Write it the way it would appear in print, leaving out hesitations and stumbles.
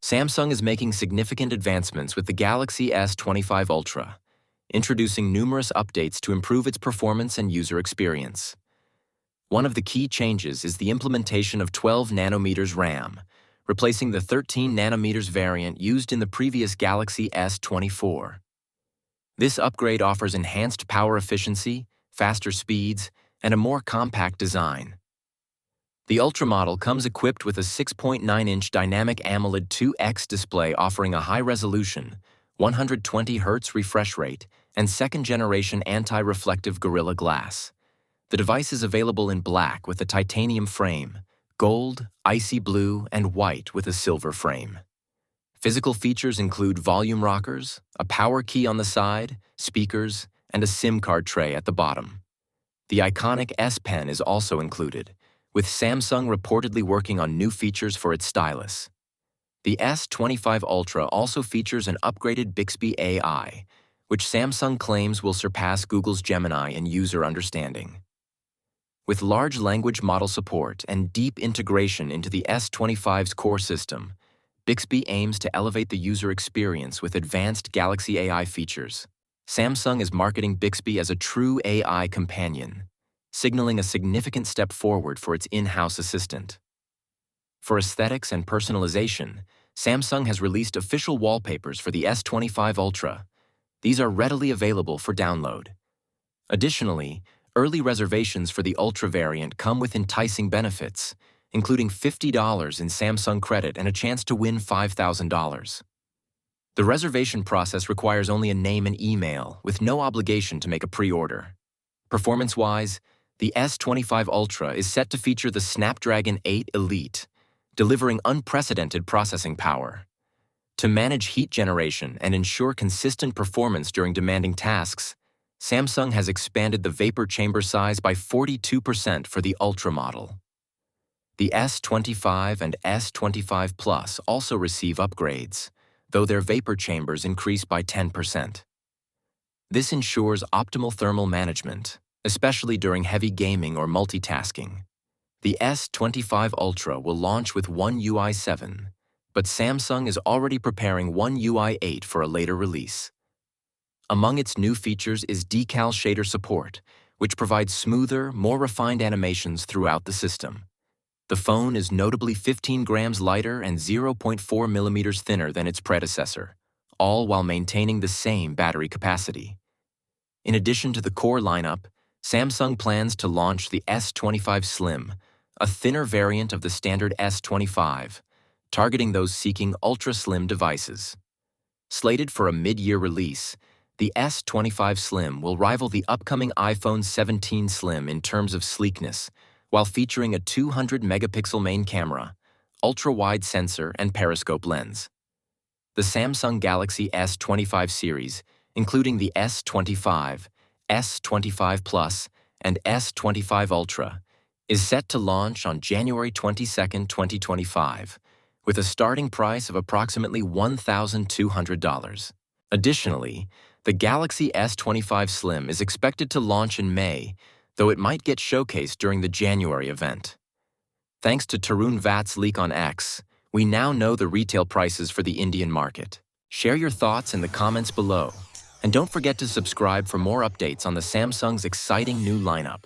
Samsung is making significant advancements with the Galaxy S25 Ultra, introducing numerous updates to improve its performance and user experience. One of the key changes is the implementation of 12 nanometers RAM, replacing the 13 nanometers variant used in the previous Galaxy S24. This upgrade offers enhanced power efficiency, faster speeds, and a more compact design. The Ultra model comes equipped with a 6.9-inch Dynamic AMOLED 2X display offering a high-resolution, 120Hz refresh rate, and second-generation anti-reflective Gorilla Glass. The device is available in black with a titanium frame, gold, icy blue, and white with a silver frame. Physical features include volume rockers, a power key on the side, speakers, and a SIM card tray at the bottom. The iconic S Pen is also included, with Samsung reportedly working on new features for its stylus. The S25 Ultra also features an upgraded Bixby AI, which Samsung claims will surpass Google's Gemini in user understanding. With large language model support and deep integration into the S25's core system, Bixby aims to elevate the user experience with advanced Galaxy AI features. Samsung is marketing Bixby as a true AI companion, signaling a significant step forward for its in-house assistant. For aesthetics and personalization, Samsung has released official wallpapers for the S25 Ultra. These are readily available for download. Additionally, early reservations for the Ultra variant come with enticing benefits, including $50 in Samsung credit and a chance to win $5,000. The reservation process requires only a name and email, with no obligation to make a pre-order. Performance-wise, the S25 Ultra is set to feature the Snapdragon 8 Elite, delivering unprecedented processing power. To manage heat generation and ensure consistent performance during demanding tasks, Samsung has expanded the vapor chamber size by 42% for the Ultra model. The S25 and S25 Plus also receive upgrades, though their vapor chambers increase by 10%. This ensures optimal thermal management, especially during heavy gaming or multitasking. The S25 Ultra will launch with One UI 7, but Samsung is already preparing One UI 8 for a later release. Among its new features is decal shader support, which provides smoother, more refined animations throughout the system. The phone is notably 15 grams lighter and 0.4 millimeters thinner than its predecessor, all while maintaining the same battery capacity. In addition to the core lineup, Samsung plans to launch the S25 Slim, a thinner variant of the standard S25, targeting those seeking ultra-slim devices. Slated for a mid-year release, the S25 Slim will rival the upcoming iPhone 17 Slim in terms of sleekness, while featuring a 200-megapixel main camera, ultra-wide sensor, and periscope lens. The Samsung Galaxy S25 series, including the S25, S25 Plus, and S25 Ultra, is set to launch on January 22, 2025, with a starting price of approximately $1,200. Additionally, the Galaxy S25 Slim is expected to launch in May, though it might get showcased during the January event. Thanks to Tarun Vatt's leak on X, we now know the retail prices for the Indian market. Share your thoughts in the comments below, and don't forget to subscribe for more updates on the Samsung's exciting new lineup.